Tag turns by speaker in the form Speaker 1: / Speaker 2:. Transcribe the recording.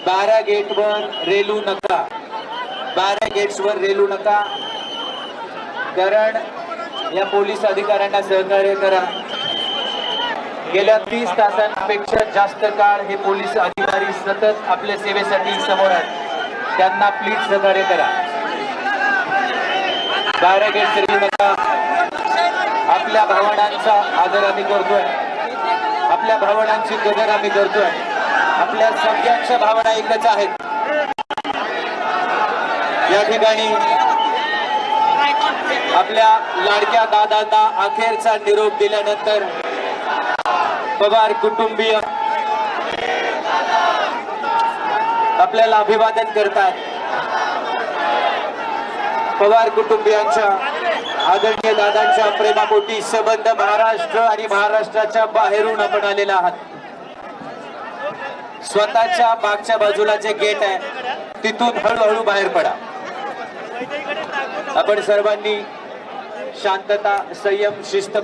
Speaker 1: 12 गेटवर रेलू नका, 12 गेट्सवर रेलू नका, कारण या पोलीस अधिकाऱ्यांना सहकार्य करा। गेल्या 30 तासांपेक्षा जास्त काळ हे पोलीस अधिकारी सतत आपल्या सेवेसाठी समोर आहेत, त्यांना प्लीज सहकार्य करा। 12 गेट्स रेलू नका। आपल्या भावनांचा आदर आम्ही करतोय, आपल्या भावनांची कदर आम्ही करतोय, आपल्या सगळ्यांच्या भावना एकच आहेत। या ठिकाणी आपल्या लाडक्या दादांना अखेरचा निरोप दिल्यानंतर पवार कुटुंबीय आपल्याला अभिवादन करतात। पवार कुटुंबियांच्या आदरणीय दादांच्या प्रेमापोटी संबंध महाराष्ट्र आणि महाराष्ट्राच्या बाहेरून आपण आलेला आहात। स्वतःच्या मागच्या बाजूला जे गेट आहे तिथून हळूहळू बाहेर पडा। आपण सर्वांनी शांतता, संयम, शिस्त